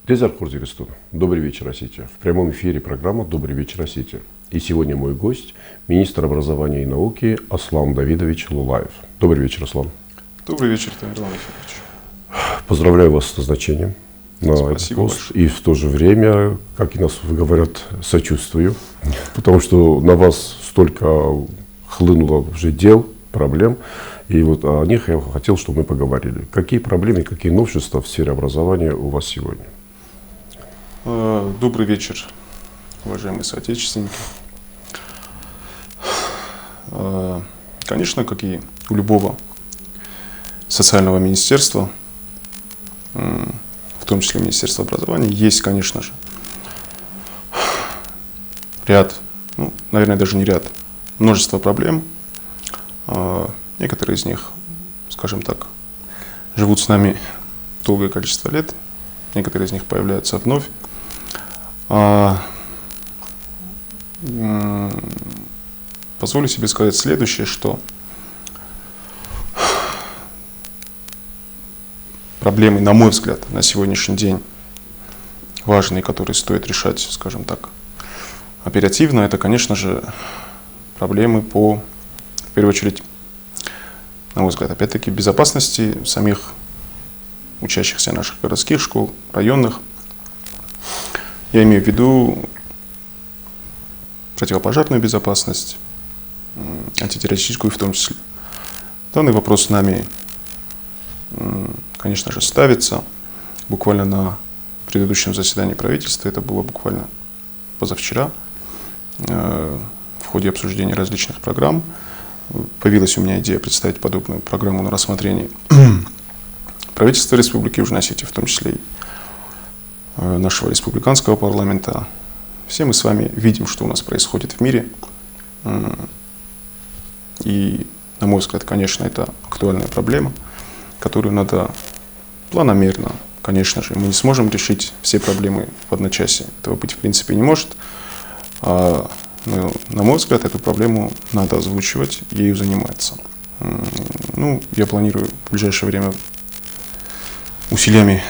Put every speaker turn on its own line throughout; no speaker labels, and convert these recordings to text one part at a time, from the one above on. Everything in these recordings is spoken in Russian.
Резар Курдигастун. Добрый вечер, Осетия. В прямом эфире программа «Добрый вечер, Осетия». И сегодня мой гость – министр образования и науки Аслан Давидович Лулаев. Добрый вечер, Аслан.
Добрый вечер, Тамерлан Ефимович.
Поздравляю вас с назначением на этот пост. И в то же время, как и нас говорят, сочувствую, потому что на вас столько хлынуло уже дел, проблем. И вот о них я хотел, чтобы мы поговорили. Какие проблемы, какие новшества в сфере образования у вас сегодня?
Добрый вечер, уважаемые соотечественники. Конечно, как и у любого социального министерства, в том числе Министерства образования, есть, конечно же, ряд, наверное, даже не ряд, множество проблем. Некоторые из них, скажем так, живут с нами долгое количество лет, некоторые из них появляются вновь. Позволю себе сказать следующее, что проблемы, на мой взгляд, на сегодняшний день важные, которые стоит решать, скажем так, оперативно, это, конечно же, проблемы в первую очередь, на мой взгляд, опять-таки, безопасности самих учащихся наших городских школ, районных. Я имею в виду противопожарную безопасность, антитеррористическую в том числе. Данный вопрос нами, конечно же, ставится. Буквально на предыдущем заседании правительства, это было буквально позавчера, в ходе обсуждения различных программ, появилась у меня идея представить подобную программу на рассмотрение правительства Республики Южная Осетия, в том числе и нашего республиканского парламента. Все мы с вами видим, что у нас происходит в мире. И, на мой взгляд, конечно, это актуальная проблема, которую надо планомерно, конечно же, мы не сможем решить все проблемы в одночасье. Этого быть в принципе не может. Но, на мой взгляд, эту проблему надо озвучивать, ею заниматься. Я планирую в ближайшее время усилиями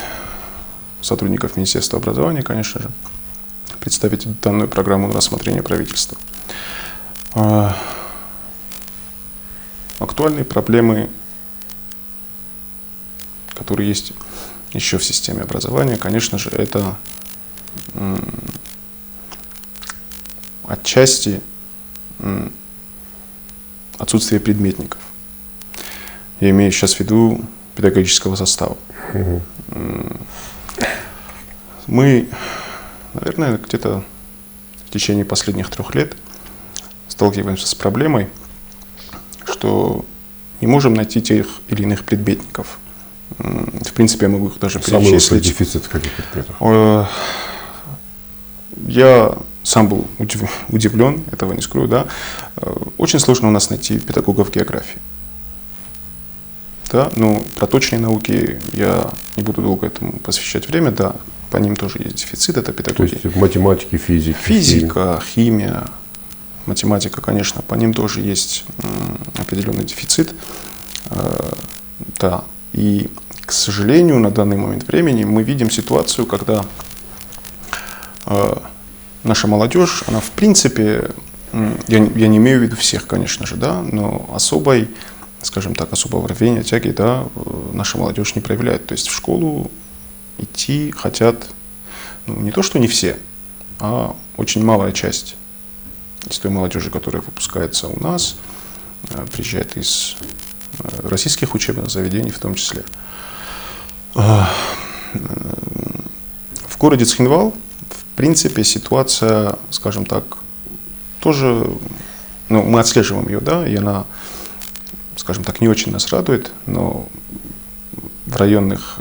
сотрудников Министерства образования, конечно же, представить данную программу на рассмотрение правительства. Актуальные проблемы, которые есть еще в системе образования, конечно же, это отчасти отсутствие предметников. Я имею сейчас в виду педагогического состава. Мы, наверное, где-то в течение последних 3 лет сталкиваемся с проблемой, что не можем найти тех или иных предметников. В принципе, я могу их даже перечислить.
Самый дефицит каких предметов?
Я сам был удивлен, этого не скрою, да. Очень сложно у нас найти педагогов географии. Да, про точные науки я не буду долго этому посвящать время, да, по ним тоже есть дефицит, это педагоги.
То есть математики, физика.
Физика, химия, математика, конечно, по ним тоже есть определенный дефицит. Да, и, к сожалению, на данный момент времени мы видим ситуацию, когда наша молодежь, она в принципе, я не имею в виду всех, конечно же, да, но особого рвения, тяги, да, наша молодежь не проявляет. То есть в школу идти хотят, не то что не все, а очень малая часть из той молодежи, которая выпускается у нас, приезжает из российских учебных заведений в том числе. В городе Цхинвал, в принципе, ситуация, скажем так, тоже, мы отслеживаем ее, да, и она, скажем так, не очень нас радует, но в районах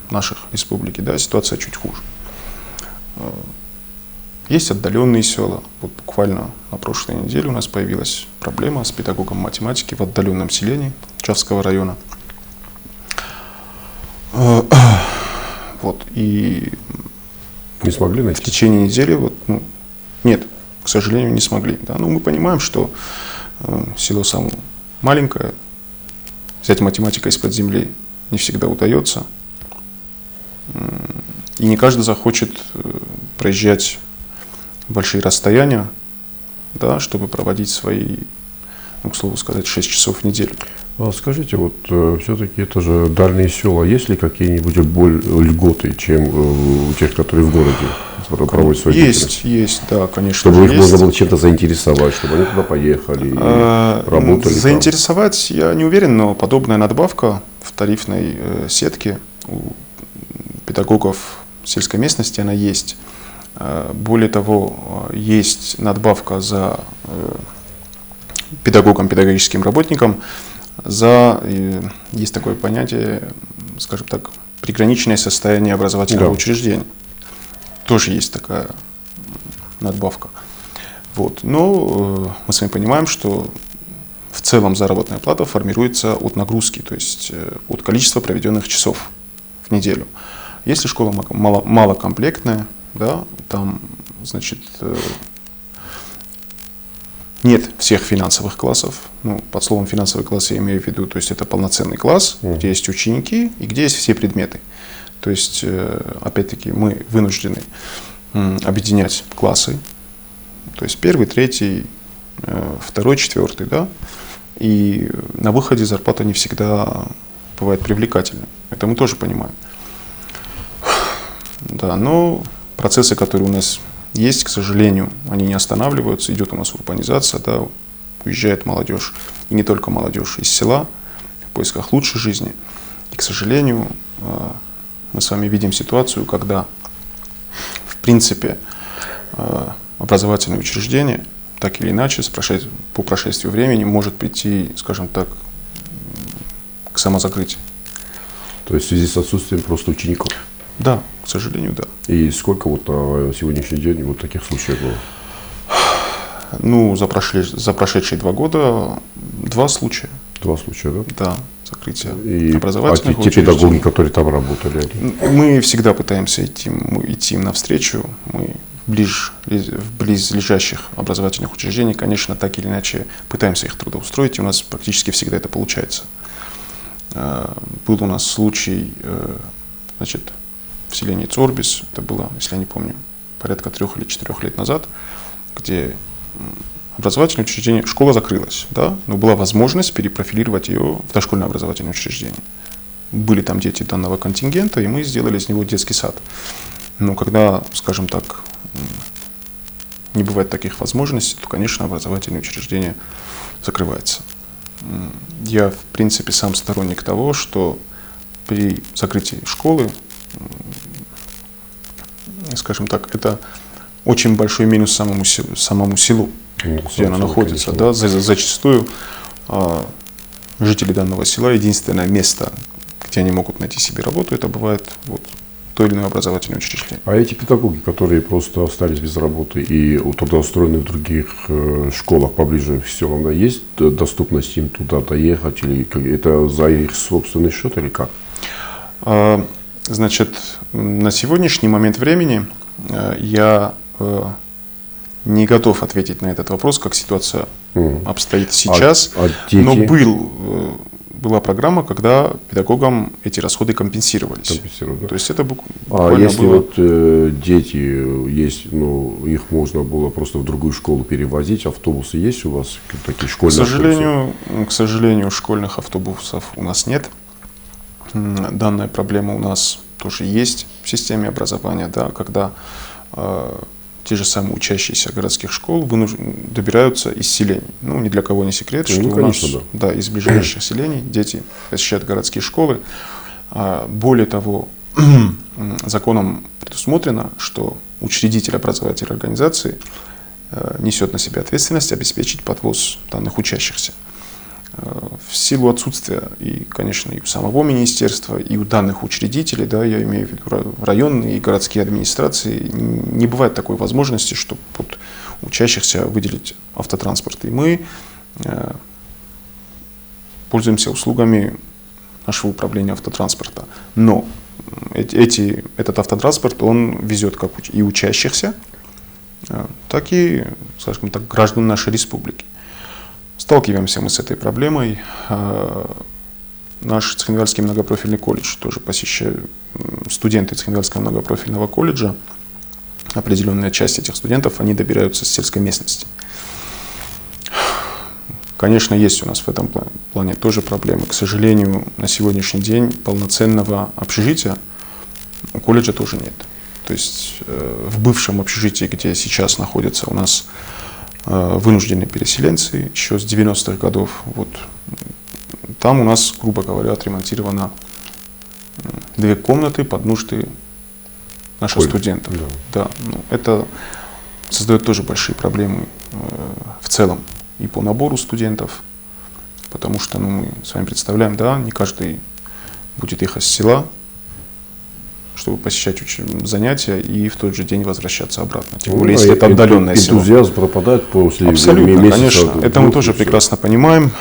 наших республики, да, ситуация чуть хуже. Есть отдаленные села. Вот буквально на прошлой неделе у нас появилась проблема с педагогом математики в отдаленном селении Чавского района. Вот, и
Не смогли
в
найти?
течение недели, вот, ну, нет, к сожалению, не смогли. Да? Ну, мы понимаем, что село само маленькое, взять математика из-под земли не всегда удается. И не каждый захочет проезжать большие расстояния, да, чтобы проводить свои, ну, к слову сказать, 6 часов в неделю.
А скажите, вот все-таки это же дальние села. Есть ли какие-нибудь льготы, чем у тех, которые в городе проводят свою деятельность?
Есть, да, конечно.
Чтобы их можно было чем-то заинтересовать, чтобы они туда поехали, работали
заинтересовать там. Я не уверен, но подобная надбавка в тарифной сетке у педагогов сельской местности, она есть. Более того, есть надбавка за педагогам, педагогическим работникам, есть такое понятие, скажем так, приграничное состояние образовательного учреждения. Тоже есть такая надбавка. Вот. Но мы с вами понимаем, что в целом заработная плата формируется от нагрузки, то есть от количества проведенных часов в неделю. Если школа малокомплектная, да, там, значит, нет всех финансовых классов. Ну, под словом финансовый класс я имею в виду, то есть это полноценный класс, где есть ученики и где есть все предметы. То есть, опять-таки, мы вынуждены объединять классы, то есть первый, третий, второй, четвертый, да, и на выходе зарплата не всегда бывает привлекательной. Это мы тоже понимаем. Да, но процессы, которые у нас есть, к сожалению, они не останавливаются, идет у нас урбанизация, да, уезжает молодежь, и не только молодежь, из села в поисках лучшей жизни. И, к сожалению, мы с вами видим ситуацию, когда, в принципе, образовательное учреждение, так или иначе, по прошествию времени может прийти, скажем так, к самозакрытию. То
есть в связи с отсутствием просто учеников?
Да, к сожалению, да.
И сколько вот на сегодняшний день вот таких случаев было?
Ну, за прошедшие 2 года 2 случая.
2 случая, да?
Да, закрытие
образовательных учреждений. А те педагоги, которые там работали?
Мы всегда пытаемся идти им навстречу. Мы в близлежащих образовательных учреждений, конечно, так или иначе пытаемся их трудоустроить, и у нас практически всегда это получается. Был у нас случай, значит, в селении Цорбис, это было, если я не помню, порядка 3 или 4 лет назад, где образовательное учреждение, школа закрылась, да, но была возможность перепрофилировать ее в дошкольное образовательное учреждение. Были там дети данного контингента, и мы сделали из него детский сад. Но когда, скажем так, не бывает таких возможностей, то, конечно, образовательное учреждение закрывается. Я, в принципе, сам сторонник того, что при закрытии школы, скажем так, это очень большой минус самому селу, где оно находится. Да? Зачастую жители данного села, единственное место, где они могут найти себе работу, это бывает вот то или иное образовательное учреждение.
А эти педагоги, которые просто остались без работы и трудоустроены в других школах поближе к селам, есть доступность им туда доехать, или это за их собственный счет, или как?
Значит, на сегодняшний момент времени я не готов ответить на этот вопрос, как ситуация обстоит сейчас, но была программа, когда педагогам эти расходы компенсировались.
Да?
То есть это
буквально если было... вот дети есть, ну, их можно было просто в другую школу перевозить, автобусы есть у вас такие школьные автобусы?
К сожалению, школьных автобусов у нас нет. Данная проблема у нас тоже есть в системе образования, да, когда те же самые учащиеся городских школ добираются из селений. Ну, ни для кого не секрет, что у нас из ближайших селений дети посещают городские школы. Более того, законом предусмотрено, что учредитель образовательной организации несет на себя ответственность обеспечить подвоз данных учащихся. В силу отсутствия, и, конечно, и у самого министерства, и у данных учредителей, да, я имею в виду районные и городские администрации, не бывает такой возможности, чтобы под учащихся выделить автотранспорт. И мы пользуемся услугами нашего управления автотранспорта. Но этот автотранспорт, он везет как и учащихся, так и, скажем так, граждан нашей республики. Сталкиваемся мы с этой проблемой. Наш Цхинвальский многопрофильный колледж тоже посещают студенты Цхинвальского многопрофильного колледжа. Определенная часть этих студентов, они добираются с сельской местности. Конечно, есть у нас в этом плане тоже проблемы. К сожалению, на сегодняшний день полноценного общежития у колледжа тоже нет. То есть в бывшем общежитии, где сейчас находятся у нас вынужденные переселенцы еще с 90-х годов, вот, там у нас, грубо говоря, отремонтировано 2 комнаты под нужды наших студентов. Да, ну, это создает тоже большие проблемы в целом и по набору студентов, потому что мы с вами представляем, да, не каждый будет ехать с села, чтобы посещать занятия и в тот же день возвращаться обратно. Тем более, если это отдаленное село.
Энтузиазм пропадает после
абсолютно,
месяца.
Конечно, это мы тоже прекрасно понимаем.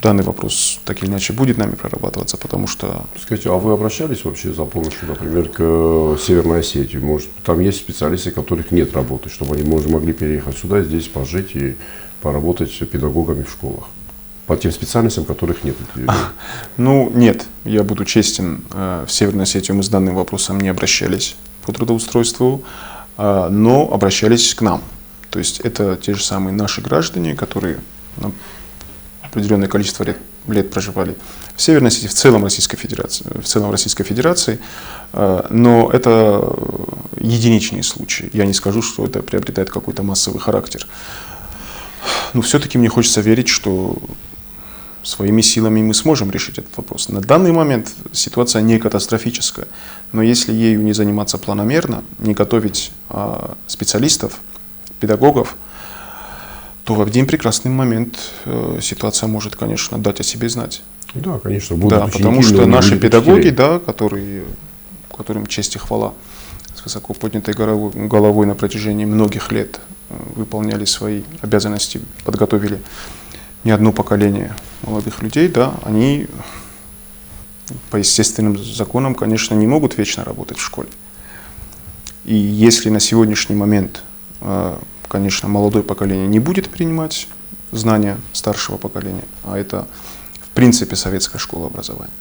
Данный вопрос так или иначе будет нами прорабатываться, потому что...
Скажите, а вы обращались вообще за помощью, например, к Северной Осетии? Может, там есть специалисты, которых нет работы, чтобы они могли переехать сюда, здесь пожить и поработать педагогами в школах? По тем специальностям, которых нет.
Ну, нет, я буду честен, в Северную Осетию мы с данным вопросом не обращались по трудоустройству, но обращались к нам. То есть это те же самые наши граждане, которые определенное количество лет проживали в Северной Осетии, в целом Российской Федерации, но это единичные случаи. Я не скажу, что это приобретает какой-то массовый характер. Но все-таки мне хочется верить, что своими силами мы сможем решить этот вопрос. На данный момент ситуация не катастрофическая, но если ею не заниматься планомерно, не готовить специалистов, педагогов, то в один прекрасный момент ситуация может, конечно, дать о себе знать.
Да, конечно.
Да, потому что наши педагоги, да, которым честь и хвала, с высоко поднятой головой на протяжении многих лет выполняли свои обязанности, подготовили не одно поколение молодых людей, да, они по естественным законам, конечно, не могут вечно работать в школе. И если на сегодняшний момент, конечно, молодое поколение не будет принимать знания старшего поколения, а это, в принципе, советская школа образования.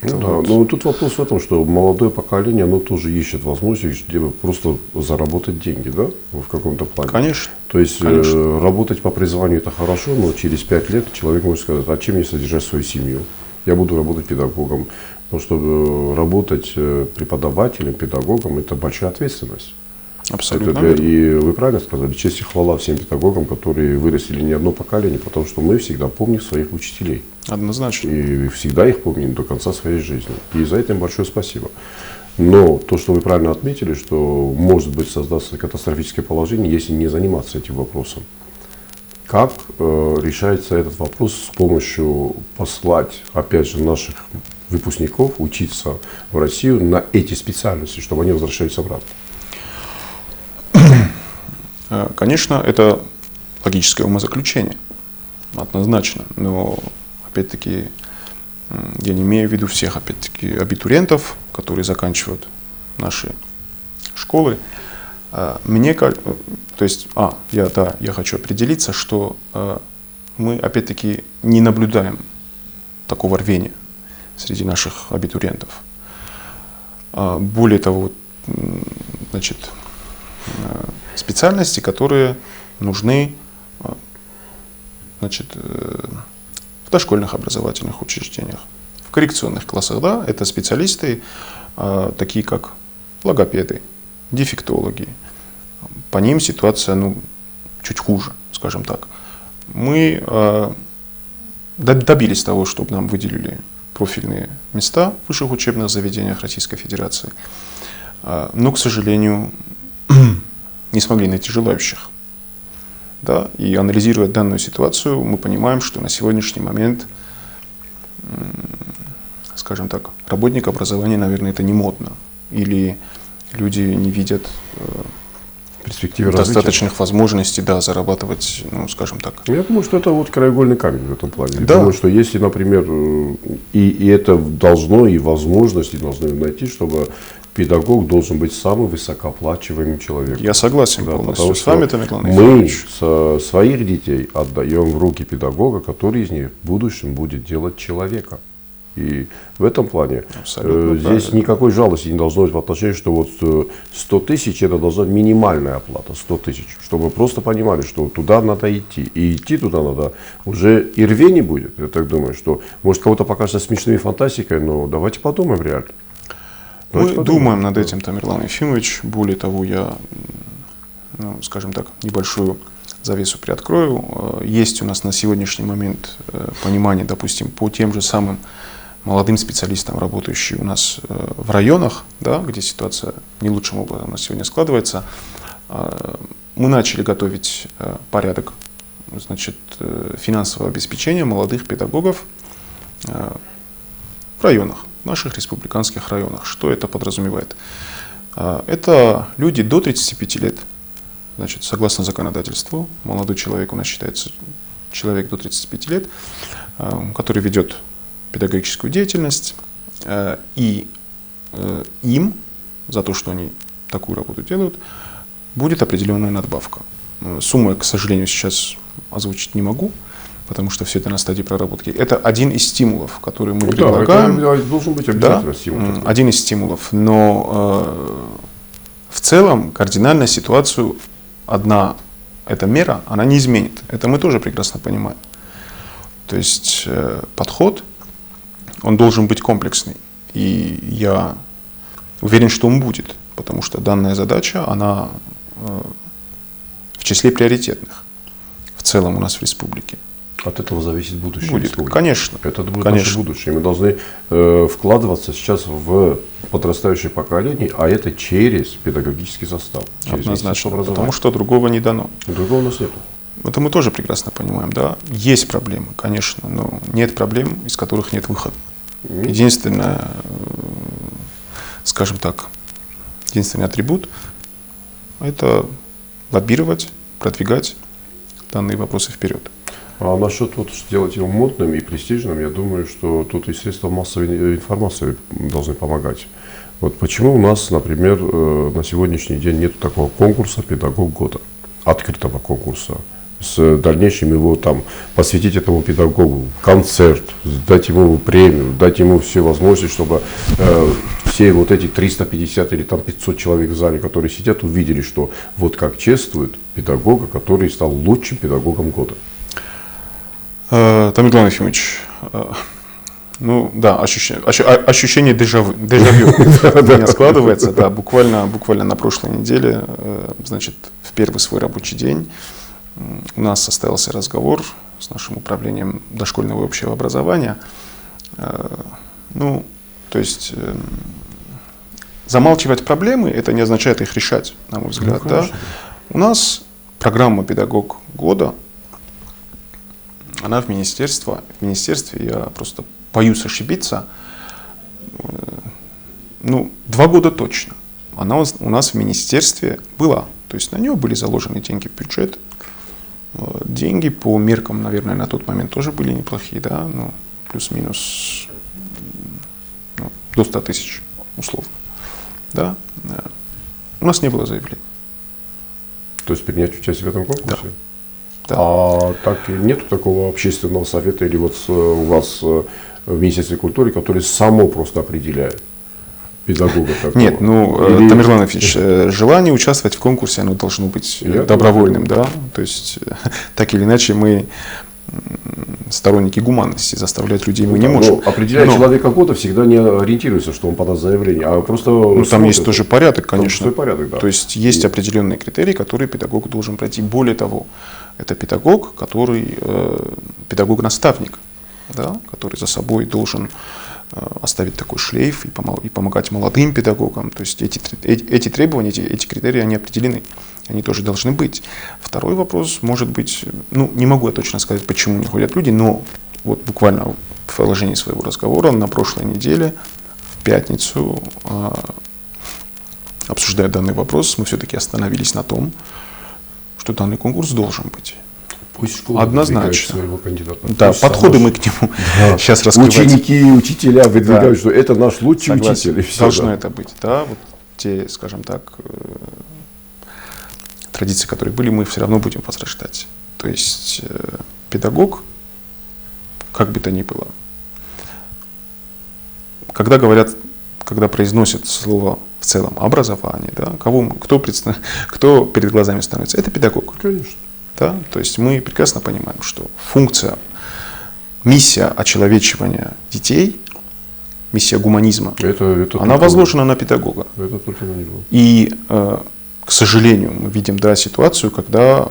Ну, да, но тут вопрос в этом, что молодое поколение, оно тоже ищет возможность просто заработать деньги, да, в каком-то плане.
Конечно.
То есть работать по призванию это хорошо, но через 5 лет человек может сказать, а чем мне содержать свою семью? Я буду работать педагогом. Потому что работать преподавателем, педагогом – это большая ответственность.
Абсолютно.
И вы правильно сказали, честь и хвала всем педагогам, которые вырастили не одно поколение, потому что мы всегда помним своих учителей.
Однозначно.
И всегда их помним до конца своей жизни. И за это им большое спасибо. Но то, что вы правильно отметили, что может быть создаться катастрофическое положение, если не заниматься этим вопросом. Как решается этот вопрос с помощью послать, опять же, наших выпускников учиться в Россию на эти специальности, чтобы они возвращались обратно?
Конечно, это логическое умозаключение, однозначно, но, опять-таки, я не имею в виду всех, опять-таки, абитуриентов, которые заканчивают наши школы. Я хочу определиться, что мы, опять-таки, не наблюдаем такого рвения среди наших абитуриентов. Более того, значит, специальности, которые нужны, значит, в дошкольных образовательных учреждениях, в коррекционных классах, да, это специалисты, такие как логопеды, дефектологи. По ним ситуация, чуть хуже, скажем так. Мы добились того, чтобы нам выделили профильные места в высших учебных заведениях Российской Федерации, но, к сожалению, не смогли найти желающих. Да? И анализируя данную ситуацию, мы понимаем, что на сегодняшний момент, скажем так, работник образования, наверное, это не модно. Или люди не видят
перспективы
достаточных возможностей, да, зарабатывать, ну, скажем так.
Я думаю, что это вот краеугольный камень в этом плане.
Да.
Я думаю, что если, например, и это должно, и возможности должны найти, чтобы педагог должен быть самым высокооплачиваемым человеком.
Я согласен,
да,
полностью с вами, Тамерлан
мы
Ефимович.
своих детей отдаем в руки педагога, который из них в будущем будет делать человека. И в этом плане здесь никакой жалости не должно быть в отношении, что вот 100 тысяч это должна быть минимальная оплата, 100 тысяч, чтобы вы просто понимали, что туда надо идти. И идти туда надо уже и рвения будет. Я так думаю, что может кого-то покажется смешными фантастикой, но давайте подумаем реально.
Мы думаем над этим, Тамерлан Ефимович. Более того, я, ну, скажем так, небольшую завесу приоткрою. Есть у нас на сегодняшний момент понимание, допустим, по тем же самым молодым специалистам, работающим у нас в районах, да, где ситуация не лучшим образом на сегодня складывается. Мы начали готовить порядок, значит, финансового обеспечения молодых педагогов в районах, в наших республиканских районах. Что это подразумевает? Это люди до 35 лет. Значит, согласно законодательству, молодой человек у нас считается человек до 35 лет, который ведет педагогическую деятельность, и им за то, что они такую работу делают, будет определенная надбавка. Сумму я, к сожалению, сейчас озвучить не могу, потому что все это на стадии проработки. Это один из стимулов, которые мы предлагаем.
Это должен быть обязательно стимул.
Один из стимулов. Но в целом кардинально ситуацию одна эта мера, она не изменит. Это мы тоже прекрасно понимаем. То есть подход, он должен быть комплексный. И я уверен, что он будет, потому что данная задача, она в числе приоритетных в целом у нас в республике.
От этого зависит будущее.
Будет, конечно.
Это будет наше будущее. Мы должны вкладываться сейчас в подрастающее поколение, а это через педагогический состав. Через
однозначно, потому что другого не дано.
Другого у нас нет.
Это мы тоже прекрасно понимаем, да. Есть проблемы, конечно, но нет проблем, из которых нет выхода. Единственное, скажем так, единственный атрибут – это лоббировать, продвигать данные вопросы вперед.
А насчет вот сделать его модным и престижным, я думаю, что тут и средства массовой информации должны помогать. Вот почему у нас, например, на сегодняшний день нет такого конкурса «Педагог года», открытого конкурса, с дальнейшим его там посвятить этому педагогу концерт, дать ему премию, дать ему все возможности, чтобы все вот эти 350 или там 500 человек в зале, которые сидят, увидели, что вот как чествуют педагога, который стал лучшим педагогом года.
Тамерлан Ефимович, ну да, ощущение дежавю у меня складывается. Да, буквально на прошлой неделе, значит, в первый свой рабочий день у нас состоялся разговор с нашим управлением дошкольного и общего образования. Ну, то есть замалчивать проблемы, это не означает их решать, на мой взгляд. Ну, да? У нас программа «Педагог года», она в министерстве, я просто боюсь ошибиться, ну, 2 года точно. Она у нас в министерстве была, то есть на нее были заложены деньги в бюджет. Деньги по меркам, наверное, на тот момент тоже были неплохие, да, ну, плюс-минус до 100 тысяч, условно. Да. У нас не было заявлений.
То есть принять участие в этом конкурсе?
Да. Да.
А так нету такого общественного совета или вот у вас в Министерстве культуры, который само просто определяет педагога такого?
Нет, ну, Тамерлан Ефимович, желание участвовать в конкурсе, оно должно быть добровольным, да. То есть, так или иначе, мы сторонники гуманности, заставлять людей мы не можем.
Определяя человека года, всегда не ориентируется, что он подаст заявление, а просто...
Ну, там есть тоже порядок, конечно.
Порядок, да.
То есть, есть определенные критерии, которые педагог должен пройти. Более того, это педагог, который педагог-наставник, да, который за собой должен оставить такой шлейф и помогать молодым педагогам. То есть эти требования, эти критерии, они определены, они тоже должны быть. Второй вопрос может быть, ну, не могу я точно сказать, почему не ходят люди, но вот буквально в продолжении своего разговора на прошлой неделе, в пятницу, обсуждая данный вопрос, мы все-таки остановились на том, что данный конкурс должен быть.
Пусть школа
однозначно.
Своего кандидата.
Да,
пусть
подходы мы к нему сейчас раскрывать.
Ученики и учителя выдвигают, что это наш лучший учитель. И все,
должно это быть. Да, вот те, скажем так, традиции, которые были, мы все равно будем возрождать. То есть педагог, как бы то ни было, когда произносят слово в целом образование, да, кто перед глазами становится? Это педагог.
Конечно.
Да? То есть мы прекрасно понимаем, что функция, миссия очеловечивания детей, миссия гуманизма, она возложена на педагога.
Это только на него.
И, к сожалению, мы видим ситуацию, когда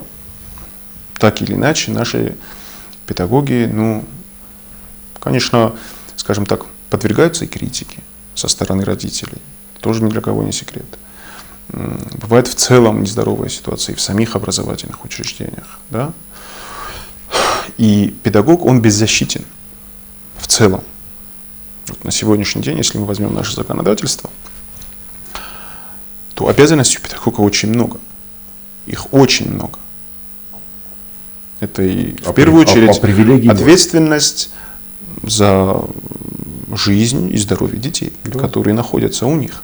так или иначе наши педагоги, конечно, скажем так, подвергаются и критике со стороны родителей. Тоже ни для кого не секрет. Бывает в целом нездоровая ситуация и в самих образовательных учреждениях. Да? И педагог, он беззащитен в целом. Вот на сегодняшний день, если мы возьмем наше законодательство, то обязанностей у педагога очень много. Их очень много. Это и в первую очередь ответственность за жизнь и здоровье детей, да, которые находятся у них.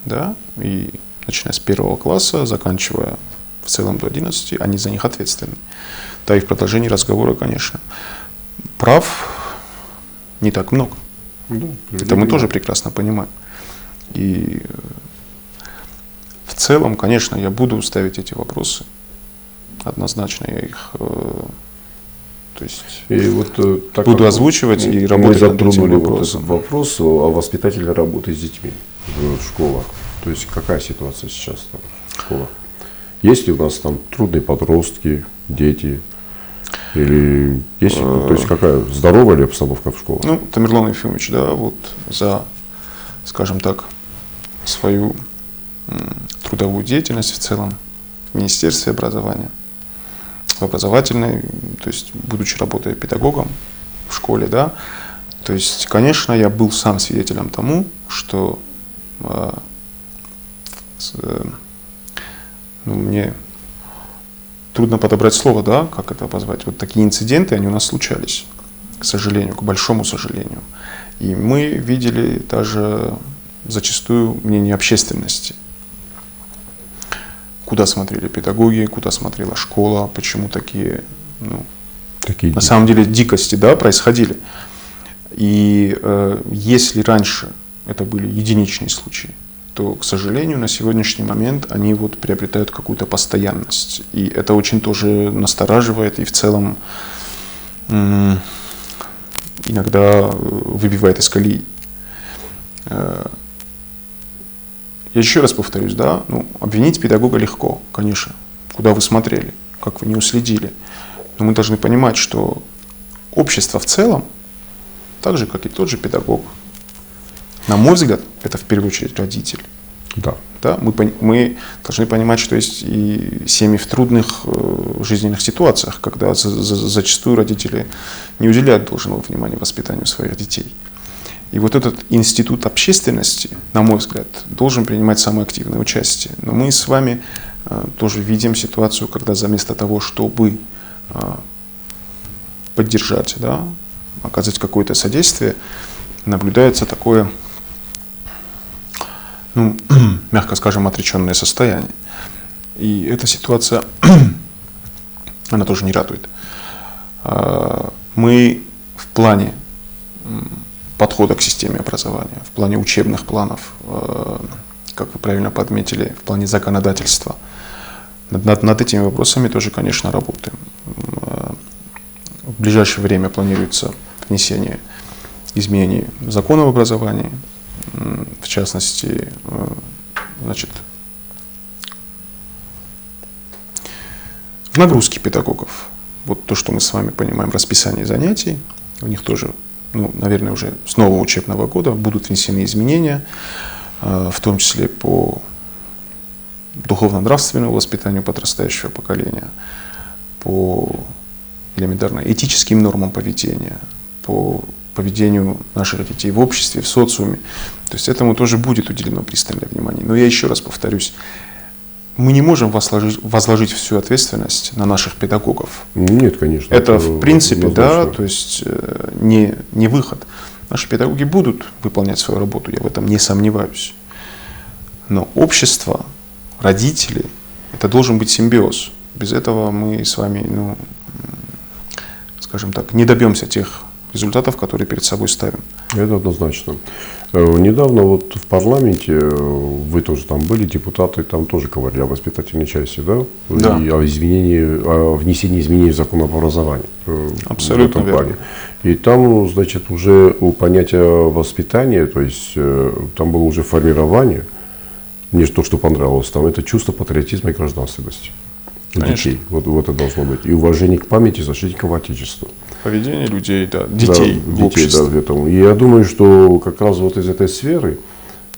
Да? И начиная с 1 класса, заканчивая в целом до 11, они за них ответственны. Да, и в продолжении разговора, конечно, прав не так много. Да, это мы тоже прекрасно понимаем. И в целом, конечно, я буду ставить эти вопросы. Однозначно я их буду озвучивать и работать над этим вопросом.
Вопрос о воспитательной работе с детьми в школах. То есть какая ситуация сейчас там в школах? Есть ли у нас там трудные подростки, дети? Или есть, то есть какая здоровая ли обстановка в школах?
Тамерлан Ефимович, да, вот за, скажем так, свою трудовую деятельность в целом в Министерстве образования, в образовательной, то есть будучи работая педагогом в школе, да, то есть, конечно, я был сам свидетелем тому, что мне трудно подобрать слово, да, как это позвать. Вот такие инциденты, они у нас случались, к сожалению, к большому сожалению. И мы видели даже зачастую мнение общественности. Куда смотрели педагоги, куда смотрела школа, почему такие на самом деле дикости, да, происходили. И если раньше это были единичные случаи, то, к сожалению, на сегодняшний момент они приобретают какую-то постоянность. И это очень тоже настораживает и в целом иногда выбивает из колеи. Я еще раз повторюсь, да, обвинить педагога легко, конечно, куда вы смотрели, как вы не уследили. Но мы должны понимать, что общество в целом, так же, как и тот же педагог, на мой взгляд, это в первую очередь родитель.
Да.
Да? Мы должны понимать, что есть и семьи в трудных жизненных ситуациях, когда зачастую родители не уделяют должного внимания воспитанию своих детей. И вот этот институт общественности, на мой взгляд, должен принимать самое активное участие. Но мы с вами тоже видим ситуацию, когда заместо того, чтобы поддержать, да, оказать какое-то содействие, наблюдается такое, мягко скажем, отреченное состояние. И эта ситуация, она тоже не радует. Мы в плане подхода к системе образования, в плане учебных планов, как вы правильно подметили, в плане законодательства, над этими вопросами тоже, конечно, работаем. В ближайшее время планируется внесение изменений в закон об образовании, в частности, в нагрузки педагогов. Вот то, что мы с вами понимаем, расписание занятий, у них тоже, наверное, уже с нового учебного года будут внесены изменения, в том числе по духовно-нравственному воспитанию подрастающего поколения, по элементарно этическим нормам поведения, по поведению наших детей в обществе, в социуме. То есть этому тоже будет уделено пристальное внимание. Но я еще раз повторюсь, мы не можем возложить всю ответственность на наших педагогов.
Нет, конечно.
Это в принципе, да, то есть не выход. Наши педагоги будут выполнять свою работу, я в этом не сомневаюсь. Но общество, родители, это должен быть симбиоз. Без этого мы с вами, скажем так, не добьемся тех результатов, которые перед собой ставим.
Это однозначно. Недавно вот в парламенте, вы тоже там были, депутаты там тоже говорили о воспитательной части, да?
Да.
И о внесении изменений в закон об образовании.
Абсолютно
в этом плане.
верно.
И там, значит, уже у понятия воспитания, то есть там было уже формирование, мне то, что понравилось, там это чувство патриотизма и гражданственности. Детей. Вот это должно быть. И уважение к памяти защитников Отечества.
Поведение людей, да, детей в обществе.
Да, этому. И я думаю, что как раз вот из этой сферы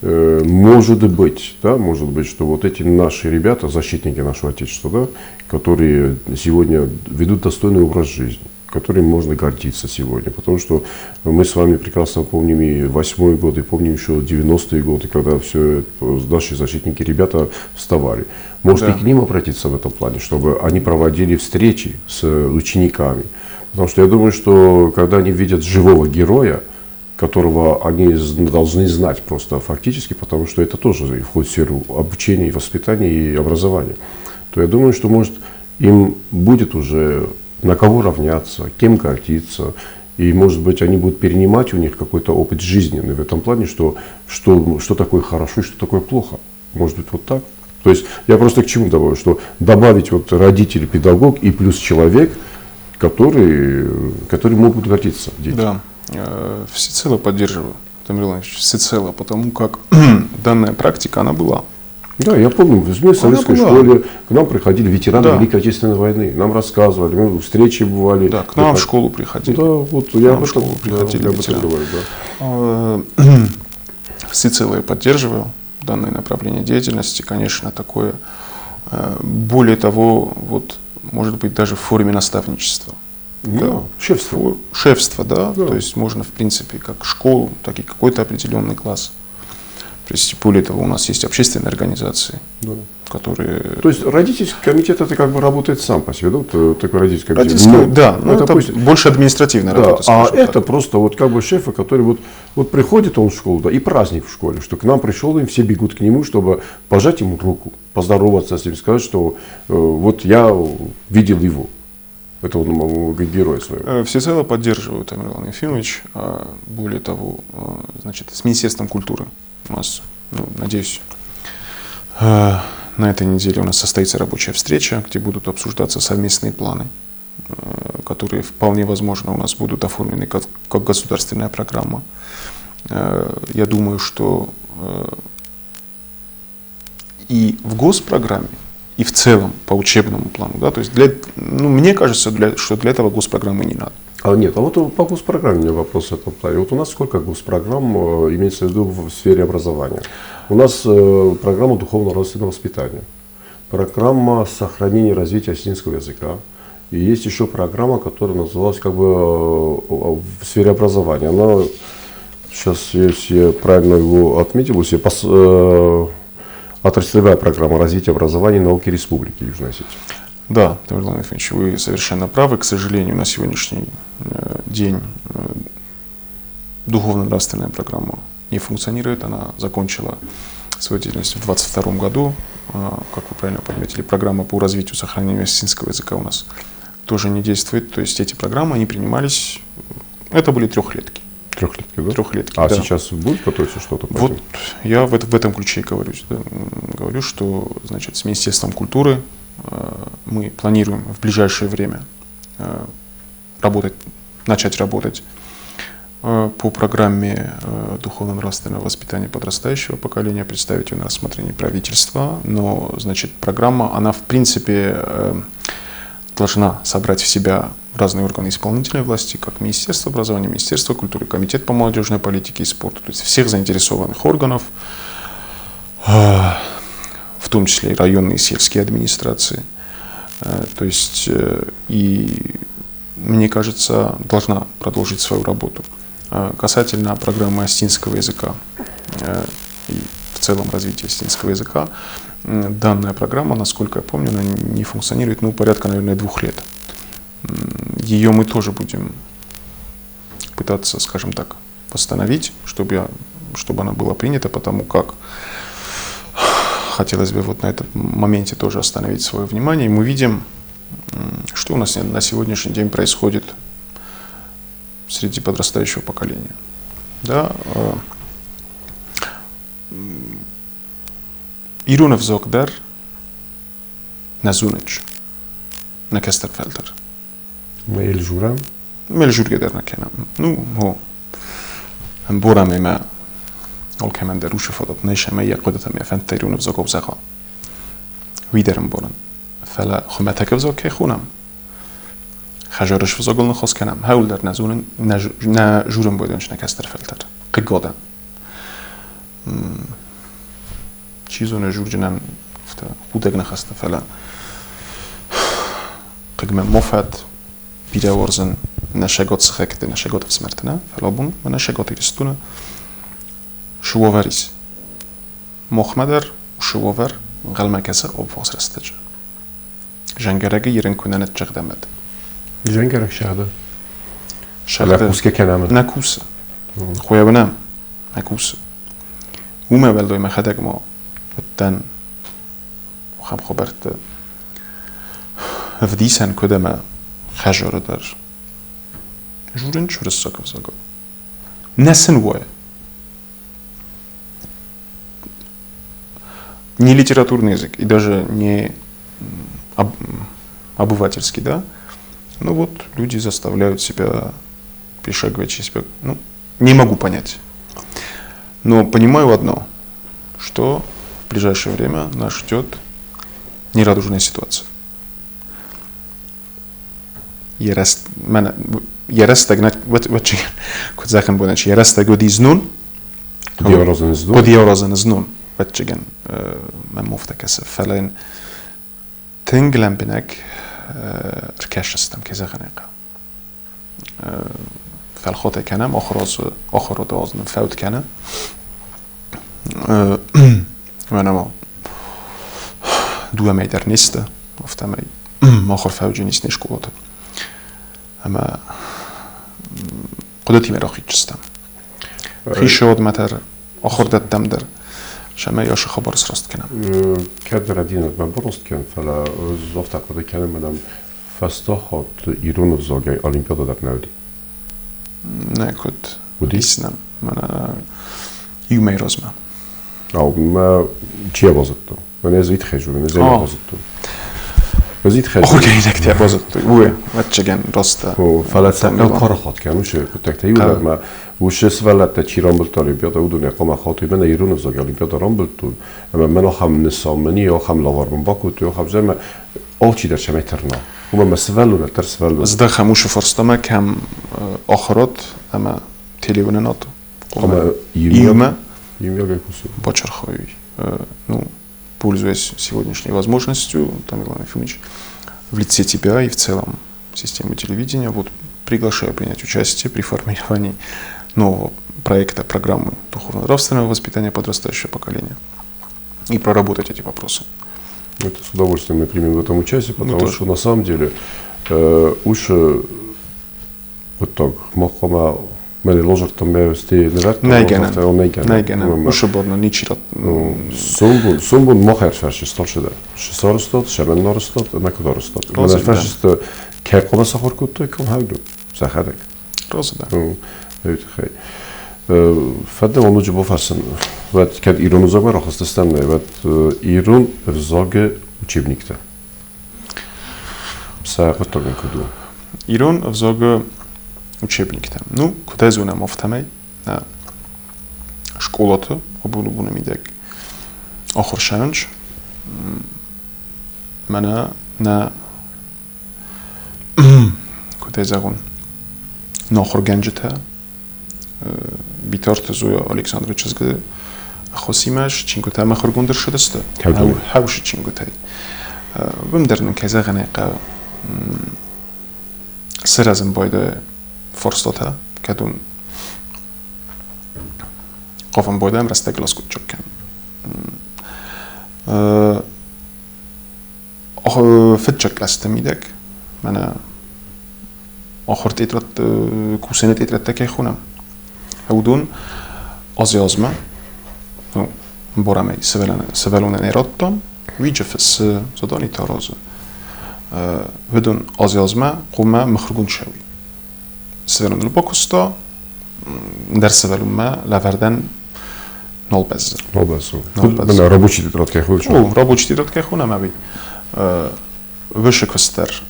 может быть, что вот эти наши ребята, защитники нашего Отечества, да, которые сегодня ведут достойный образ жизни, которым можно гордиться сегодня. Потому что мы с вами прекрасно помним и 8-й год, и помним еще 90-е годы, когда все наши защитники, ребята вставали. Может, и к ним обратиться в этом плане, чтобы они проводили встречи с учениками. Потому что я думаю, что когда они видят живого героя, которого они должны знать просто фактически, потому что это тоже входит в сферу обучения, воспитания и образования, то я думаю, что, может, им будет уже на кого равняться, кем гордиться. И, может быть, они будут перенимать у них какой-то опыт жизненный в этом плане, что такое хорошо и что такое плохо. Может быть, вот так. То есть я просто к чему добавлю, что добавить вот родитель, педагог и плюс человек, которые могут гордиться дети.
Да, всецело поддерживаю, Тамир Иванович, всецело, потому как данная практика, она была.
Да, я помню, в советской школе к нам приходили ветераны Великой Отечественной войны, нам рассказывали, мы встречи бывали.
Да, к нам в школу приходили.
Да, вот я об этом говорю.
Да. Всецело я поддерживаю данное направление деятельности, конечно, такое, более того, вот, может быть, даже в форме наставничества.
Да, шефство.
Шефство, да, то есть можно, в принципе, как школу, так и какой-то определенный класс. То есть, более того, у нас есть общественные организации, которые...
То есть родительский комитет это как бы работает сам по себе, да? Вот такой родительский комитет.
Это больше административная работа.
А это просто вот как бы шефы, который вот приходит он в школу, да, и праздник в школе, что к нам пришел, и все бегут к нему, чтобы пожать ему руку, поздороваться с ним, сказать, что вот я видел его. Это он герой своего.
Всецело поддерживаю, Тамир Ефимович. Более того, значит, с Министерством культуры у нас, надеюсь, на этой неделе у нас состоится рабочая встреча, где будут обсуждаться совместные планы, которые вполне возможно у нас будут оформлены как государственная программа. Я думаю, что и в госпрограмме, и в целом по учебному плану, да, то есть мне кажется, что для этого госпрограммы не надо.
Нет, а вот по госпрограмме у меня вопрос в этом плане. Вот у нас сколько госпрограмм имеется в виду в сфере образования? У нас программа духовно-нравственного воспитания, программа сохранения и развития осетинского языка. И есть еще программа, которая называлась как бы в сфере образования. Она, сейчас, если я правильно его отметил, отраслевая программа развития образования и науки Республики Южная Осетия. Да,
Тамир Иванович, вы совершенно правы. К сожалению, на сегодняшний день духовно-нравственная программа не функционирует. Она закончила свою деятельность в 2022 году. Как вы правильно подметили, программа по развитию и сохранению осетинского языка у нас тоже не действует. То есть эти программы, они принимались, это были трехлетки.
Трехлетки, да?
Трехлетки,
да. Сейчас будет готовиться что-то?
Вот я в этом ключе говорю, что, значит, с Министерством культуры мы планируем в ближайшее время начать работать по программе духовно-нравственного воспитания подрастающего поколения, представить ее на рассмотрение правительства. Но, значит, программа, она в принципе должна собрать в себя разные органы исполнительной власти, как Министерство образования, Министерство культуры, Комитет по молодежной политике и спорту, то есть всех заинтересованных органов, в том числе и районные и сельские администрации. То есть, и, мне кажется, должна продолжить свою работу. Касательно программы осетинского языка и в целом развития осетинского языка, данная программа, насколько я помню, она не функционирует, порядка, наверное, 2 лет. Ее мы тоже будем пытаться, скажем так, восстановить, чтобы она была принята, потому как хотелось бы вот на этом моменте тоже остановить свое внимание. И мы видим, что у нас на сегодняшний день происходит среди подрастающего поколения. Да, Ирунов Зогдар Назунич на Кестерфельтер.
Мейл Журам?
Мейл Жургедер на Кенам. Борам има Олкеман der Rusche fordert nicht mehr قدرت mir فهمت Irunov Zog obzaqa. Wiederum boren. فلا خمتك بزاق که خونم. خجارش بزاقل نخواست کنم. هول در نزون نجورم بودنش نکسترفلتر. قگادم. چیزو نجور جنم خودک نخسته فلا. قگم مفاد بیره ورزن نشگات سخکت نشگات فسمرتنه فلا بون و نشگات ایرستونه شووریز مخمدر و شوور قلم کسر آب فاس رستج جنگرگی یرن کننت جغدمد
جنگرگ شهده
نکوس
که کنم
نکوس خویا بنام نکوس وما بلدوی مخدق ما بدن و خم خبرت افدیسن کدام خجار در جورن شو رساق بزاقل نسن وای не литературный язык и даже не обывательский, да, но вот люди заставляют себя перешагивать через себя, не могу понять, но понимаю одно, что в ближайшее время нас ждет нерадужная ситуация. Vetségen men moftak ezt felén tenglembinek rkeseztem kézegenéka. Felhote kenem, akharod az nem felt kene. Menem a duemei der niste, ofta mei akhar faujinis nishkolot. Ama قدرتی مرا خیچستم. خیشاد متر آخردتم در شما یاش خبر سرست کنم.
کدر دینت من برست کن فلا زفت کده کنم منم فستا خود ایران زاگای الیمپیادا در نودی.
نه کد. بودیسنم من یومی رزمه.
ما چیه بازدتم؟ من از ویت خیجو من زیاد بازدتم. وزید خیلی.
آخر که اینک تی بازدتم. اوه وچگن راسته.
فلسفه کار خود کنم وش کتکتی بود ما وش سوالت چیران بلت الیمپیادا بود و نقام خاطی من ایران زاگ الیمپیادا رام بلتون اما من خم نسامنی یا خم لاور من باکوت یا خم زم آچی در شما ترنا و من سوالو نتر سوالو.
از ده خموش فرستم کم آخرات اما تلویزیونات.
اما
یومه
гайкусу.
Почерховой. Пользуясь сегодняшней возможностью, там Иван Ефимович, в лице тебя и в целом системы телевидения, вот приглашаю принять участие при формировании нового проекта, программы духовно-нравственного воспитания подрастающего поколения и проработать эти вопросы.
Это с удовольствием мы примем в этом участие, потому что на самом деле уж вот так, Meni lozortam be ezt nevet.
Nejgenen. Usabodna nincs irat.
Sombun maher fersistal şede. Şisarıstat, şemen narıstat, mekudarıstat. Meni fersist kerkoma saharkuttu, kam havdu. Saharek.
Razıda.
Evet, xey. Fedde onu cu bofarsın. Ve kad İran uzak var, xastastan ne? Ve İran vzage učebnikte. Saharkuttan kudu.
İran vzage учебниките. Куда зунам офтамей на школата, обулубуна мидек охор шанч, мана на куда загон на охор генджета битарт зуя Александрович згде خصیمش چینگوته ما خرگوندر شده است. هاوش چینگوته. بمدرن که زغنه قا سرازم باید فرصتها کدوم Qafam boydayam rasta glaskut çökken. Fitçek lastem idek. Mana axir tetrat kusene tetrattek khunam. Hudun az yazma. Boramej sevelunen erattam, vidzę fis zadani tarazu. Hudun az yazma quma mخرجون شوي. Sevelun الباكوستا در sevelun ما لفردن نالبز.
نالبز. من рабочий тетрадке خود شو.
او рабочий тетрадке خونم ابی. وش کستر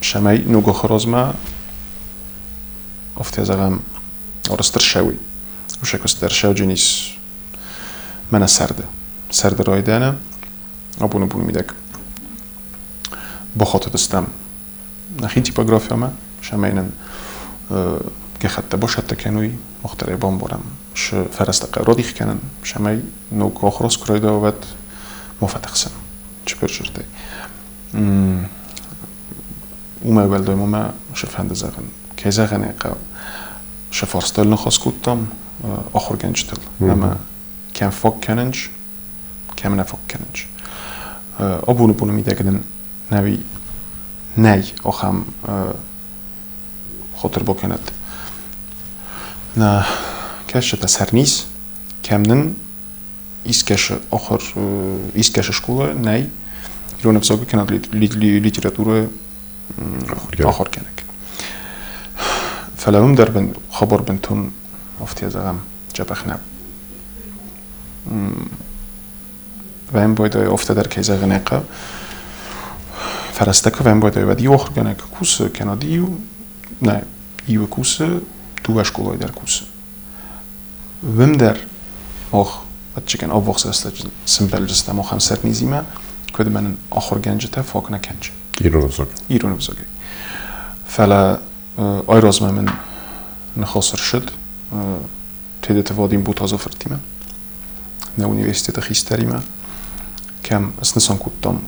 شمای نوگو خرازما افتیازم آرستر شوی. وش کستر شو جنیس من سرد رایدانه ابونو میدک با خاطر دستم نخی تیپوگرافیا ما شماینن که خط باشد تکنوی مختلف بامبارم ش فرست قرادی خکنن شمای نوگو خراز کرایده وقت مفتخسن چپر شرطی اومه ولدای ما شفند زغن که زغن اقا شفارستال نخواست کودم آخر گنجتل اما کم فاک کننج کم نفاک کننج ابونو میدگن نوی نی آخم خاطر بکنند نه کش تسر نیست کمنن ایسکش آخر ایسکش شکوله نی ایران افزاگه کند لیتراتور آخر کنک فلهم در بن خبر بنتون افتی از اغم جبخ نب و این باید افته در کیزه غنقه فرسته که و این باید ودی آخر کنک کوسه کنادیو نه ایو کوسه تو اشکولای در کوسه وم در آخ بچکن آب وقت است سمبل جستم آخم سر نیزیمه که من آخر گنجته فاک نکنج ایران بزرگی فلا آیرازمه من نخاصر شد تیده تفادیم بود تازه فرتیمه نه اونیورسیته خیستریمه کم از نسان کودتام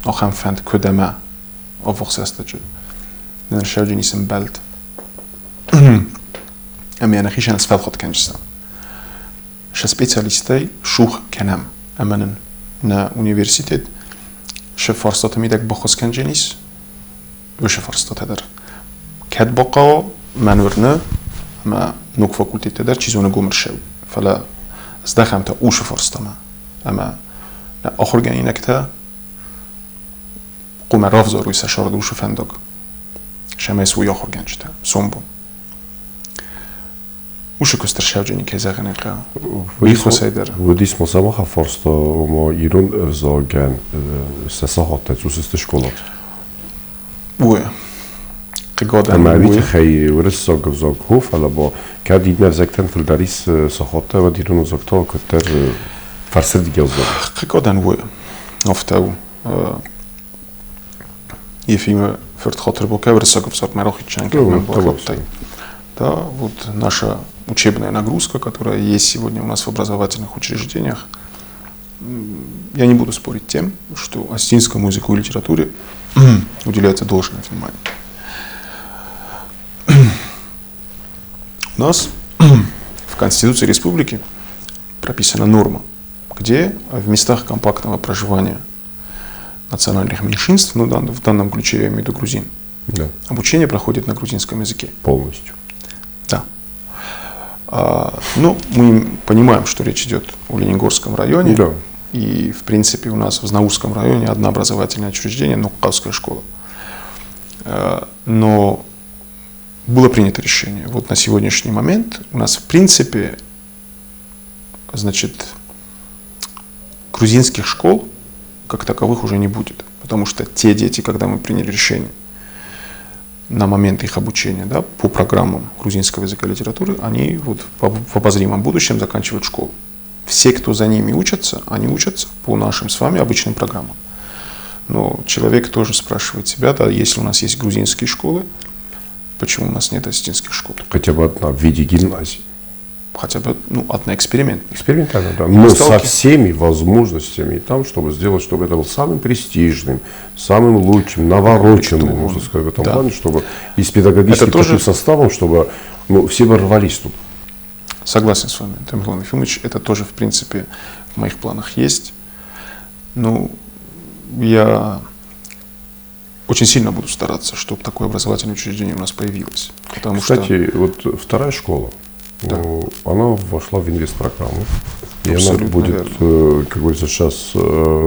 آخم فند کدمه آب وقت است جد نه شاجی نیستم بلد اما یعنی خیشن از فلد خود کنجستم ش سپیسیالیستی شوخ کنم امنن نه اونیورسیته ش فرصت میدک بخوز کنجی نیست و ش فرصت در کد باقا منورنه اما نوک فاکولتیت در چیزونه گمر شو فلا از دخم تا اوش فرصت اما نه آخر گنی نکته قوم راف زاروی سشارد اوش فندق شما اسوی آخر گنجته سومبون وش كستر شاوجني كذا غنقة ويخوسيدر
وديس مسابقة فرصة وما يرون زاجن سساحات تجوز شکلات
و قاعد
أنا عرفت خي ورث زاج هو فلا با كاديد نزكتن في الدرس ساحات وديرون زاجتا كتر فرصة دیگه زاج
قاعد و افتاو يفيم فرد خاطر بوكا ورث زاج بسات مراخي تشانك من بوكا да вот наша учебная нагрузка, которая есть сегодня у нас в образовательных учреждениях. Я не буду спорить тем, что осетинскому языку и литературе уделяется должное внимание. У нас в Конституции Республики прописана норма, где в местах компактного проживания национальных меньшинств, ну в данном ключе я имею в виду грузин,
да.
Обучение проходит на грузинском языке.
Полностью.
Да. Ну, мы понимаем, что речь идет о Лениногорском районе.
Да.
И, в принципе, у нас в Знаурском районе одно образовательное учреждение, Нуккавская школа. Но было принято решение. Вот на сегодняшний момент у нас, в принципе, значит, грузинских школ как таковых уже не будет. Потому что те дети, когда мы приняли решение, на момент их обучения, да, по программам грузинского языка и литературы, они вот в обозримом будущем заканчивают школу. Все, кто за ними учатся, они учатся по нашим с вами обычным программам. Но человек тоже спрашивает себя, да, если у нас есть грузинские школы, почему у нас нет осетинских школ?
Хотя бы одна в виде гимназии.
хотя бы одна эксперимент.
Экспериментально, да. Но со всеми возможностями там, чтобы сделать, чтобы это был самым престижным, самым лучшим, навороченным, можно сказать, в этом плане, чтобы и с педагогическим таким составом, чтобы все бы рвались тут.
Согласен с вами, Тамерлан Ефимович, это тоже, в принципе, в моих планах есть. Я очень сильно буду стараться, чтобы такое образовательное учреждение у нас появилось.
Кстати, вот вторая школа, она вошла в инвестпрограмму. И она будет, как говорится, сейчас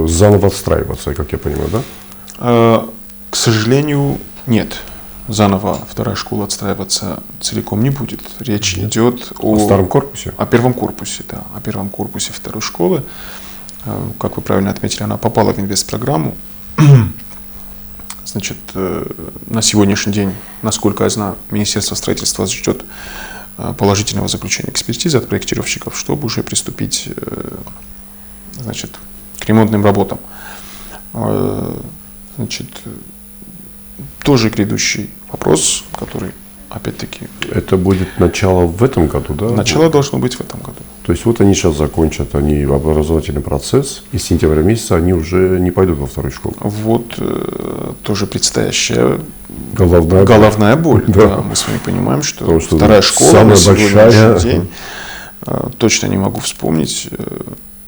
заново отстраиваться, как я понимаю, да?
К сожалению, нет. Заново вторая школа отстраиваться целиком не будет. Речь идет
о старом корпусе?
О первом корпусе, да. О первом корпусе второй школы. Как вы правильно отметили, она попала в инвестпрограмму. Значит, на сегодняшний день, насколько я знаю, Министерство строительства ждет положительного заключения экспертизы от проектировщиков, чтобы уже приступить, значит, к ремонтным работам. Значит, тоже грядущий вопрос, который, опять-таки...
Это будет начало в этом году, да?
Начало должно быть в этом году.
То есть вот они сейчас закончат, они образовательный процесс, и с сентября месяца они уже не пойдут во вторую школу.
Вот тоже предстоящая
головная
боль.
Да.
Да, мы с вами понимаем, что
что
вторая школа
самая
на сегодняшний
большая...
день, точно не могу вспомнить,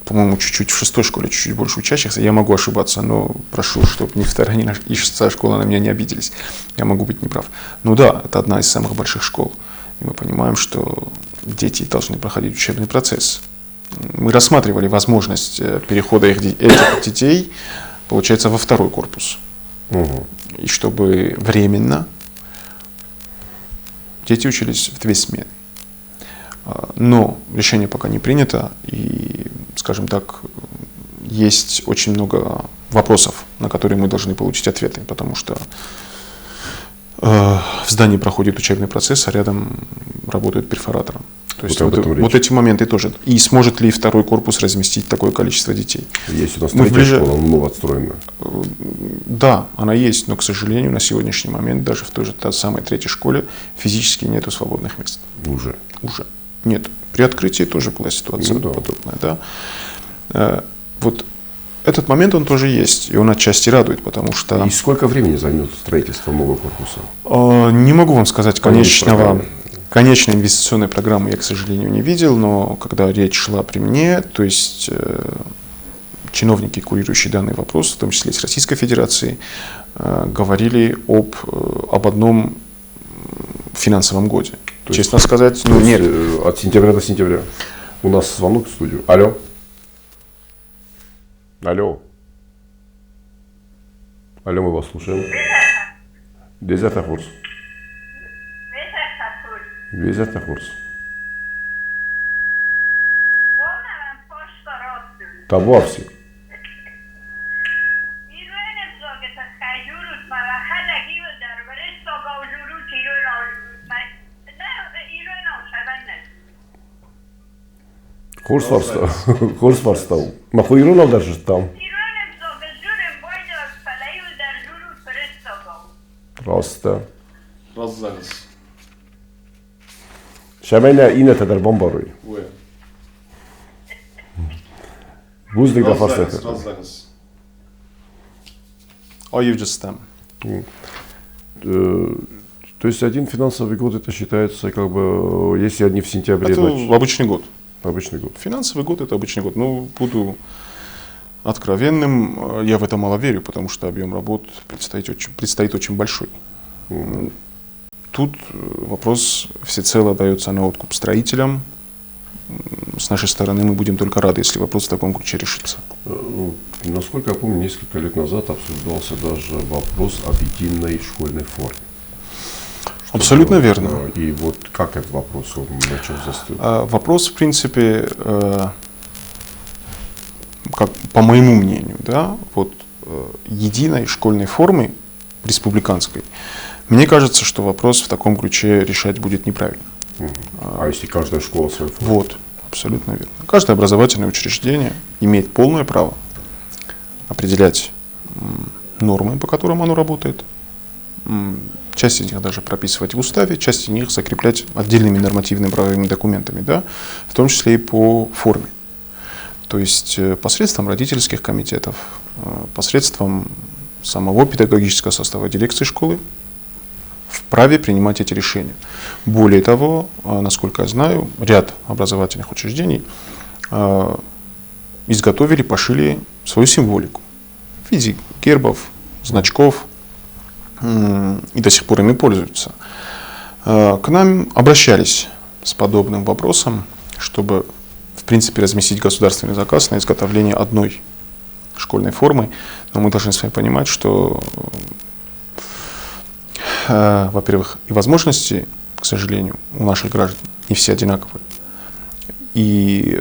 по-моему, чуть-чуть в шестой школе, чуть-чуть больше учащихся. Я могу ошибаться, но прошу, чтобы ни вторая, ни шестая школа на меня не обиделись. Я могу быть неправ. Ну да, это одна из самых больших школ. И мы понимаем, что дети должны проходить учебный процесс. Мы рассматривали возможность перехода этих детей, получается, во второй корпус. И чтобы временно дети учились в 2 смены. Но решение пока не принято, и, скажем так, есть очень много вопросов, на которые мы должны получить ответы, потому что в здании проходит учебный процесс, а рядом работает перфоратором. То есть вот эти моменты тоже. И сможет ли второй корпус разместить такое количество детей?
Есть у нас третья школа, новоотстроенная.
Да, она есть, но, к сожалению, на сегодняшний момент даже в той же самой третьей школе физически нету свободных мест.
Уже.
Нет. При открытии тоже была ситуация подобная. Да? Вот этот момент он тоже есть, и он отчасти радует, потому что...
И сколько времени займет строительство нового корпуса?
Не могу вам сказать конечной инвестиционной программы я, к сожалению, не видел, но когда речь шла при мне, то есть чиновники, курирующие данный вопрос, в том числе из Российской Федерации, говорили об одном финансовом годе. Честно сказать, нет.
От сентября до сентября. У нас звонок в студию. Алло. Алло, мы вас слушаем. Дезерта курс. Табуавси. Kurs var stav. Ma kuyruğun alır tam. Rasta.
Razzagas.
Şemene yine teder bombaroy. Buzdik da fastete.
Razzagas. Or you just stem.
То есть один финансовый год это считается как бы, если они в сентябре...
Это обычный год.
Обычный год.
Финансовый год – это обычный год. Ну, буду откровенным, я в это мало верю, потому что объем работ предстоит очень большой. Тут вопрос всецело дается на откуп строителям. С нашей стороны мы будем только рады, если вопрос в таком ключе решится.
Насколько я помню, несколько лет назад обсуждался даже вопрос об единой школьной форме.
Абсолютно верно.
И вот как этот вопрос начал застыть?
Вопрос, в принципе, как, по моему мнению, да, вот, единой школьной формы республиканской, мне кажется, что вопрос в таком ключе решать будет неправильно.
А если каждая школа свою форму?
Вот, абсолютно верно. Каждое образовательное учреждение имеет полное право определять нормы, по которым оно работает, часть из них даже прописывать в уставе, часть из них закреплять отдельными нормативными правовыми документами, да, в том числе и по форме. То есть посредством родительских комитетов, посредством самого педагогического состава дирекции школы вправе принимать эти решения. Более того, насколько я знаю, ряд образовательных учреждений изготовили, пошили свою символику в виде гербов, значков и до сих пор ими пользуются. К нам обращались с подобным вопросом, чтобы в принципе разместить государственный заказ на изготовление одной школьной формы, но мы должны с вами понимать, что, во-первых, и возможности, к сожалению, у наших граждан не все одинаковые, и,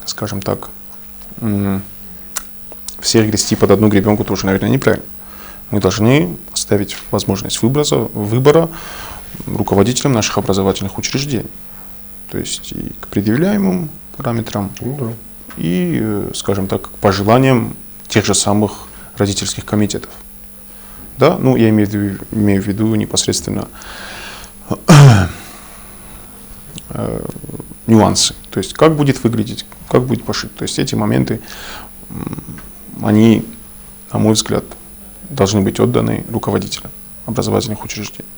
скажем так, всех грести под одну гребенку тоже, наверное, неправильно. Мы должны оставить возможность выбора руководителям наших образовательных учреждений. То есть и к предъявляемым параметрам, и, скажем так, к пожеланиям тех же самых родительских комитетов. Да? Ну, я имею в виду непосредственно нюансы. То есть как будет выглядеть, как будет пошит. То есть эти моменты, они, на мой взгляд, должны быть отданы руководителям образовательных учреждений.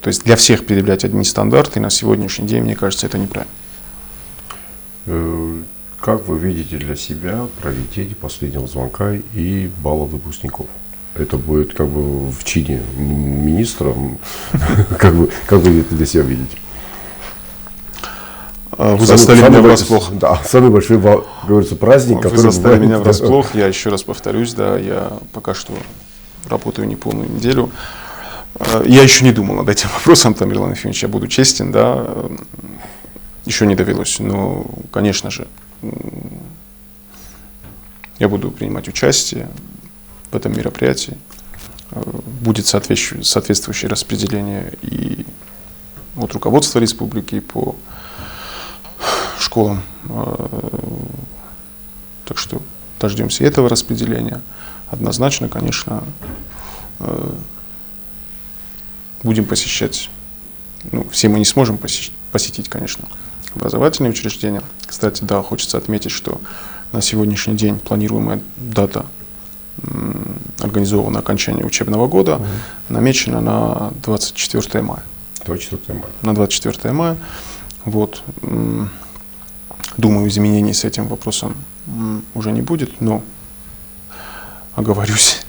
То есть для всех предъявлять одни стандарты на сегодняшний день, мне кажется, это неправильно.
Как вы видите для себя проведение последнего звонка и бала выпускников? Это будет как бы в чине министра, как вы это для себя видите?
Вы застали меня врасплох.
Да, самый большой, говорится, праздник, который...
Вы застали меня врасплох, я еще раз повторюсь, да, я пока что работаю неполную неделю. Я еще не думал над этим вопросом, Тамерлан Ефимович, я буду честен, да, еще не довелось, но, конечно же, я буду принимать участие в этом мероприятии, будет соответствующее распределение и от руководства республики по школам, так что дождемся этого распределения. Однозначно, конечно, будем посещать, ну, все мы не сможем посетить, конечно, образовательные учреждения. Кстати, да, хочется отметить, что на сегодняшний день планируемая дата организованного окончания учебного года намечена на 24 мая.
24 мая.
На 24 мая. Вот. Думаю, изменений с этим вопросом уже не будет, но оговорюсь,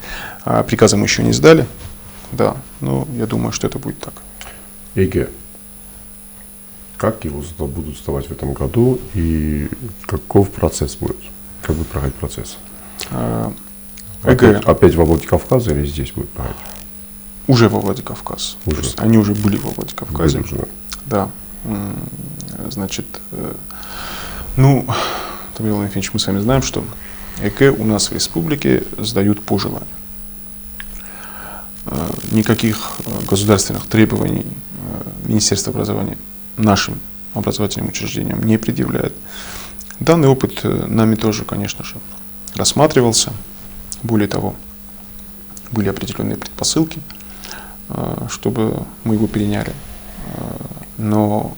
приказы мы еще не сдали, да, но я думаю, что это будет так.
ЕГЭ. Как его будут сдавать в этом году и каков процесс будет? Как будет проходить процесс?
ЕГЭ.
Опять во Владикавказе или здесь будет проходить?
Уже во Владикавказ.
Уже.
Они уже были во Владикавказе.
Были уже,
да. Значит, ну, Тамерлан Ефимович, мы с вами знаем, что ЕГЭ у нас в республике сдают по желанию. Никаких государственных требований Министерство образования нашим образовательным учреждениям не предъявляет. Данный опыт нами тоже, конечно же, рассматривался. Более того, были определенные предпосылки, чтобы мы его переняли. Но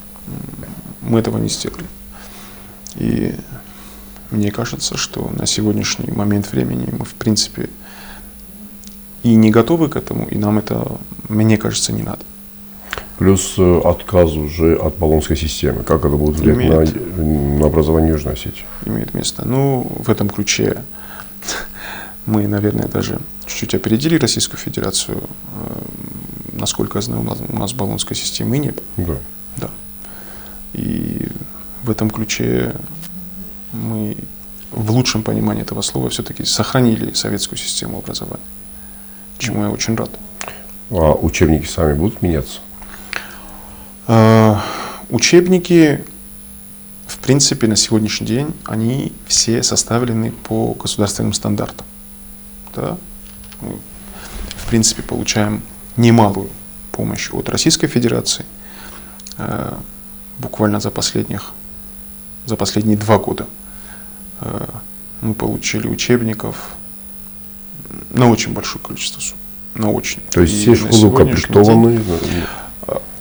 мы этого не сделали. И мне кажется, что на сегодняшний момент времени мы, в принципе, и не готовы к этому, и нам это, мне кажется, не надо.
Плюс отказ уже от Болонской системы. Как это будет влиять на образование Южной Осетии?
Имеет место. Ну, в этом ключе мы, наверное, даже чуть-чуть опередили Российскую Федерацию. Насколько я знаю, у нас Болонской системы не было.
Да.
Да. И в этом ключе мы в лучшем понимании этого слова все-таки сохранили советскую систему образования, чему я очень рад.
А учебники сами будут меняться?
Учебники, в принципе, на сегодняшний день, они все составлены по государственным стандартам. Да? Мы, в принципе, получаем немалую помощь от Российской Федерации. Буквально за последние 2 года мы получили учебников на очень большое количество сумм. но очень.
То есть все школы укомплектованы?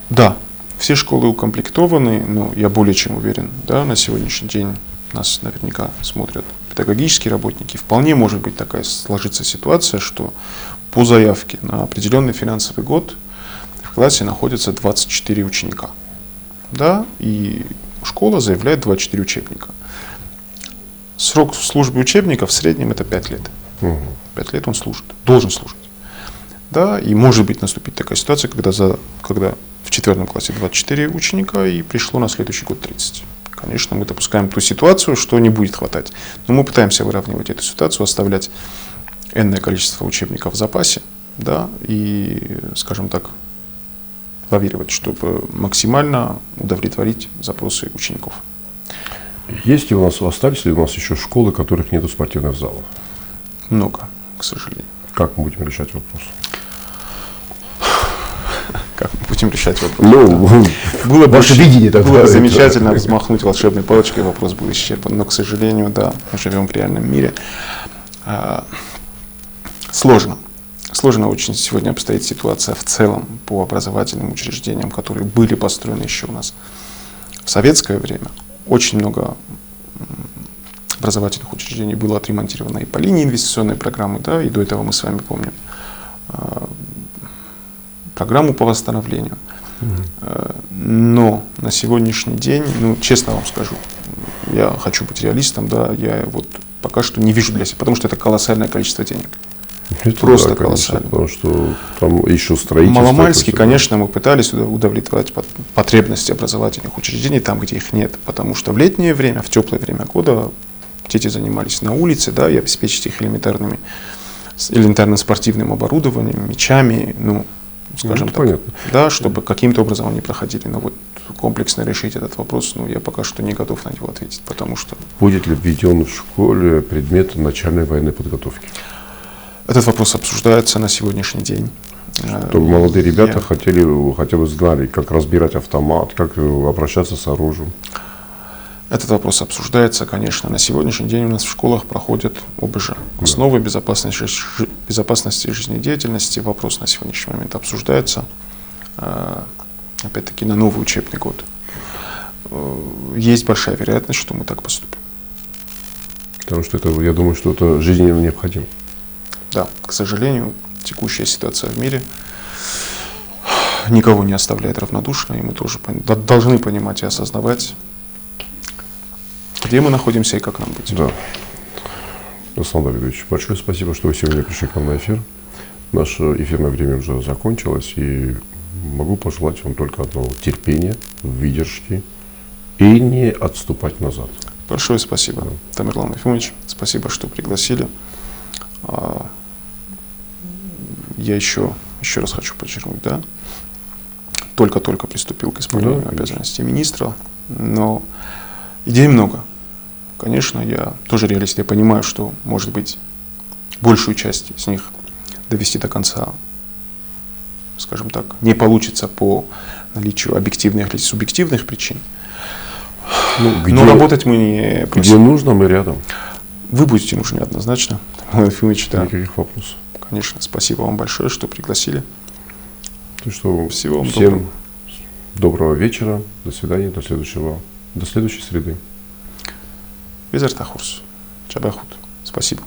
Да, все школы укомплектованы, но я более чем уверен, да, на сегодняшний день нас наверняка смотрят педагогические работники. Вполне может быть такая сложиться ситуация, что по заявке на определенный финансовый год в классе находится 24 ученика. Да, и школа заявляет 24 учебника. Срок службы учебника в среднем это 5 лет. 5 лет он служит, должен служить. Да, и может быть наступить такая ситуация, когда в 4 классе 24 ученика и пришло на следующий год 30. Конечно, мы допускаем ту ситуацию, что не будет хватать. Но мы пытаемся выравнивать эту ситуацию, оставлять энное количество учебников в запасе, да, и, скажем так, лавировать, чтобы максимально удовлетворить запросы учеников.
Есть ли у нас, остались ли у нас еще школы, в которых нет спортивных залов?
Много, к сожалению.
Как мы будем решать вопрос?
Как мы будем решать вопрос?
Было бы видение,
было замечательно взмахнуть волшебной палочкой, вопрос был исчерпан. Но, к сожалению, да, мы живем в реальном мире. Сложно. Сложно очень сегодня обстоит ситуация в целом по образовательным учреждениям, которые были построены еще у нас в советское время. Очень много образовательных учреждений было отремонтировано и по линии инвестиционной программы, да, и до этого мы с вами помним программу по восстановлению. Но на сегодняшний день, честно вам скажу, я хочу быть реалистом, да, я вот пока что не вижу для себя, потому что это колоссальное количество денег.
Это
просто
да,
колоссально.
Потому что там еще строительство.
Маломальски, конечно, мы пытались удовлетворять потребности образовательных учреждений там, где их нет. Потому что в летнее время, в теплое время года дети занимались на улице, да, и обеспечить их элементарным спортивным оборудованием, мячами, скажем так, да, чтобы каким-то образом они проходили. Но вот комплексно решить этот вопрос, я пока что не готов на него ответить, потому что...
Будет ли введен в школе предмет начальной военной подготовки?
Этот вопрос обсуждается на сегодняшний день.
Чтобы молодые ребята хотя бы знали, как разбирать автомат, как обращаться с оружием.
Этот вопрос обсуждается, конечно. На сегодняшний день у нас в школах проходят ОБЖ. Основы безопасности жизнедеятельности. Вопрос на сегодняшний момент обсуждается. Опять-таки на новый учебный год. Есть большая вероятность, что мы так поступим.
Потому что я думаю, что это жизненно необходимо.
Да, к сожалению, текущая ситуация в мире никого не оставляет равнодушно, и мы тоже должны понимать и осознавать, где мы находимся и как нам быть.
Да. Руслан Давидович, большое спасибо, что вы сегодня пришли к нам на эфир. Наше эфирное время уже закончилось, и могу пожелать вам только одного: терпения, выдержки и не отступать назад.
Большое спасибо, Тамерлан Ефимович. Спасибо, что пригласили. Я еще раз хочу подчеркнуть, да, только-только приступил к исполнению обязанностей министра, но идей много. Конечно, я тоже реалист, я понимаю, что, может быть, большую часть из них довести до конца, скажем так, не получится по наличию объективных или субъективных причин. Но работать мы не просим.
Где нужно, мы рядом.
Вы будете нужны однозначно.
Никаких вопросов.
Конечно, спасибо вам большое, что пригласили.
Всего вам всем доброго вечера, до свидания, до следующей среды.
Визертахурс. Чабахут. Спасибо.